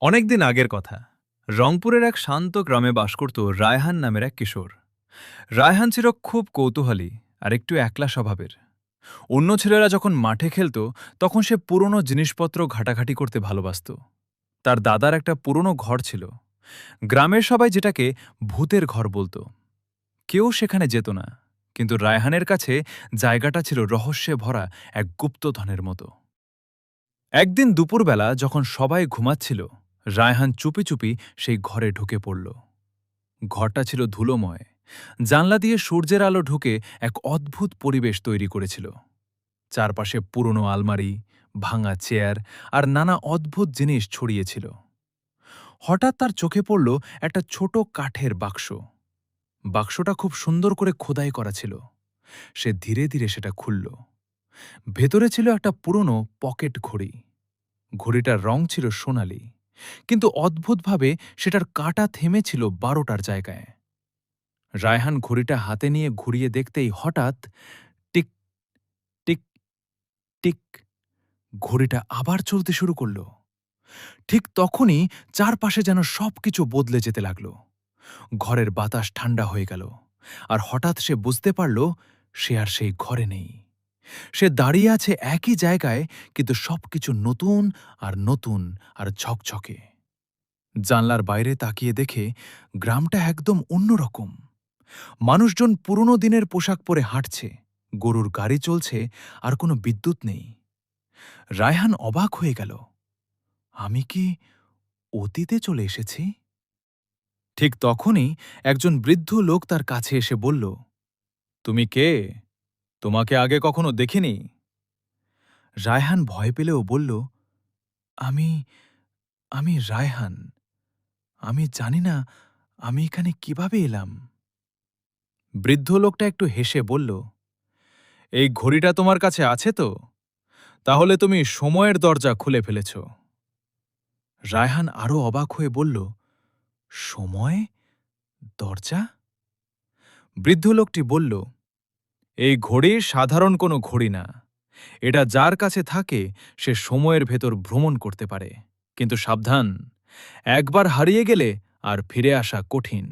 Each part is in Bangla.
অনেকদিন আগের কথা। রংপুরের এক শান্ত গ্রামে বাস করত রায়হান নামের এক কিশোর। রায়হান ছিল খুব কৌতূহলী আর একটু একলা স্বভাবের। অন্য ছেলেরা যখন মাঠে খেলত তখন সে পুরনো জিনিসপত্র ঘাটাঘাটি করতে ভালোবাসত। তার দাদার একটা পুরনো ঘর ছিল। গ্রামের সবাই যেটাকে ভূতের ঘর বলতো। কেউ সেখানে যেত না, কিন্তু রায়হানের কাছে জায়গাটা ছিল রহস্যে ভরা এক গুপ্তধনের মতো। একদিন দুপুরবেলা যখন সবাই ঘুমাচ্ছিল, রায়হান চুপি চুপি সেই ঘরে ঢুকে পড়ল। ঘরটা ছিল ধুলোময়। জানলা দিয়ে সূর্যের আলো ঢুকে এক অদ্ভুত পরিবেশ তৈরি করেছিল। চারপাশে পুরনো আলমারি, ভাঙা চেয়ার আর নানা অদ্ভুত জিনিস ছড়িয়েছিল। হঠাৎ তার চোখে পড়ল একটা ছোট কাঠের বাক্স। বাক্সটা খুব সুন্দর করে খোদাই করা ছিল। সে ধীরে ধীরে সেটা খুলল। ভেতরে ছিল একটা পুরনো পকেট ঘড়ি। ঘড়িটার রং ছিল সোনালি, কিন্তু অদ্ভুতভাবে সেটার কাঁটা থেমেছিল 12টার জায়গায়। রায়হান ঘড়িটা হাতে নিয়ে ঘুরিয়ে দেখতেই হঠাৎ টিক টিক টিক ঘড়িটা আবার চলতে শুরু করল। ঠিক তখনই চারপাশে যেন সবকিছু বদলে যেতে লাগল। ঘরের বাতাস ঠান্ডা হয়ে গেল, আর হঠাৎ সে বুঝতে পারল সে আর সেই ঘরে নেই। সে দাঁড়িয়ে আছে একই জায়গায়, কিন্তু সবকিছু নতুন আর নতুন আর ঝকঝকে। জানলার বাইরে তাকিয়ে দেখে গ্রামটা একদম অন্যরকম। মানুষজন পুরনো দিনের পোশাক পরে হাঁটছে, গরুর গাড়ি চলছে, আর কোনো বিদ্যুৎ নেই। রায়হান অবাক হয়ে গেল। আমি কি অতীতে চলে এসেছি? ঠিক তখনই একজন বৃদ্ধ লোক তার কাছে এসে বলল, তুমি কে? তোমাকে আগে কখনো দেখিনি। রায়হান ভয় পেলেও বলল, আমি আমি রায়হান। আমি জানি না আমি এখানে কিভাবে এলাম। বৃদ্ধ লোকটা একটু হেসে বলল, এই ঘড়িটা তোমার কাছে আছে তো? তাহলে তুমি সময়ের দরজা খুলে ফেলেছ। রায়হান আরও অবাক হয়ে বলল, সময় দরজা? বৃদ্ধ লোকটি বলল, এই ঘড়ি সাধারণ কোনো ঘড়ি না। এটা যার কাছে থাকে সে সময়ের ভেতর ভ্রমণ করতে পারে, কিন্তু সাবধান, একবার হারিয়ে গেলে আর ফিরে আসা কঠিন।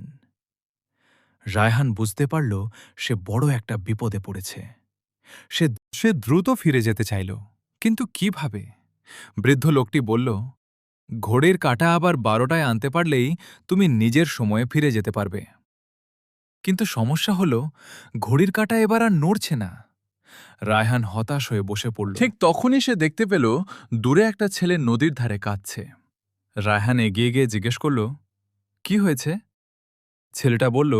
রায়হান বুঝতে পারল সে বড় একটা বিপদে পড়েছে। সে সে দ্রুত ফিরে যেতে চাইল, কিন্তু কিভাবে? বৃদ্ধ লোকটি বলল, ঘড়ির কাঁটা আবার 12টায় আনতে পারলেই তুমি নিজের সময়ে ফিরে যেতে পারবে। কিন্তু সমস্যা হল, ঘড়ির কাঁটা এবার আর নড়ছে না। রায়হান হতাশ হয়ে বসে পড়ল। ঠিক তখনই সে দেখতে পেল দূরে একটা ছেলে নদীর ধারে কাঁদছে। রায়হান এগিয়ে গিয়ে জিজ্ঞেস করল, কি হয়েছে? ছেলেটা বলল,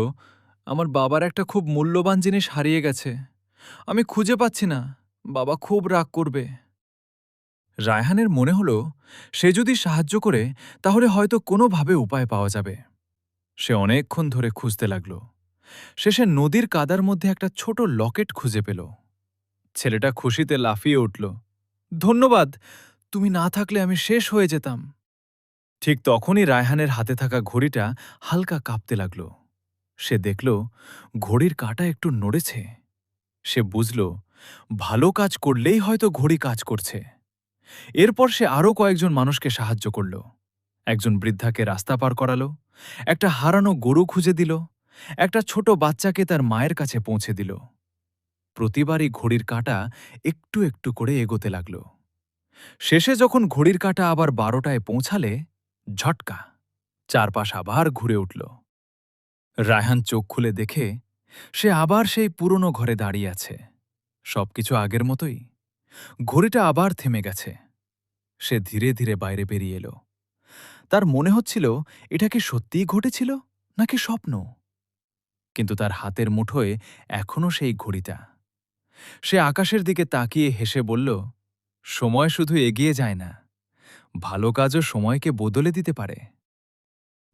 আমার বাবার একটা খুব মূল্যবান জিনিস হারিয়ে গেছে। আমি খুঁজে পাচ্ছি না। বাবা খুব রাগ করবে। রায়হানের মনে হল সে যদি সাহায্য করে তাহলে হয়তো কোনোভাবে উপায় পাওয়া যাবে। সে অনেকক্ষণ ধরে খুঁজতে লাগল। শেষে নদীর কাদার মধ্যে একটা ছোট লকেট খুঁজে পেল। ছেলেটা খুশিতে লাফিয়ে উঠল, ধন্যবাদ, তুমি না থাকলে আমি শেষ হয়ে যেতাম। ঠিক তখনই রায়হানের হাতে থাকা ঘড়িটা হালকা কাঁপতে লাগল। সে দেখল ঘড়ির কাঁটা একটু নড়েছে। সে বুঝল ভালো কাজ করলেই হয়তো ঘড়ি কাজ করছে। এরপর সে আরও কয়েকজন মানুষকে সাহায্য করল। একজন বৃদ্ধাকে রাস্তা পার করালো, একটা হারানো গরু খুঁজে দিল, একটা ছোট বাচ্চাকে তার মায়ের কাছে পৌঁছে দিল। প্রতিবারই ঘড়ির কাঁটা একটু একটু করে এগোতে লাগল। শেষে যখন ঘড়ির কাঁটা আবার 12টায় পৌঁছালে, ঝটকা, চারপাশ আবার ঘুরে উঠল। রায়হান চোখ খুলে দেখে সে আবার সেই পুরনো ঘরে দাঁড়িয়ে আছে। সবকিছু আগের মতোই। ঘড়িটা আবার থেমে গেছে। সে ধীরে ধীরে বাইরে বেরিয়ে এলো। তার মনে হচ্ছিল এটা কি সত্যিই ঘটেছিল নাকি স্বপ্ন। কিন্তু তার হাতের মুঠোয় এখনও সেই ঘড়িটা। সে আকাশের দিকে তাকিয়ে হেসে বলল, সময় শুধু এগিয়ে যায় না, ভালো কাজও সময়কে বদলে দিতে পারে।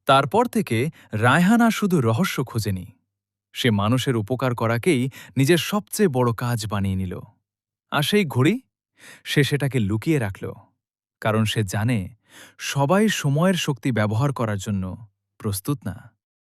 তারপর থেকে রায়হান আর শুধু রহস্য খোঁজেনি, সে মানুষের উপকার করাকেই নিজের সবচেয়ে বড় কাজ বানিয়ে নিল। আর সেই ঘড়ি, সে সেটাকে লুকিয়ে রাখল, কারণ সে জানে সবাই সময়ের শক্তি ব্যবহার করার জন্য প্রস্তুত না।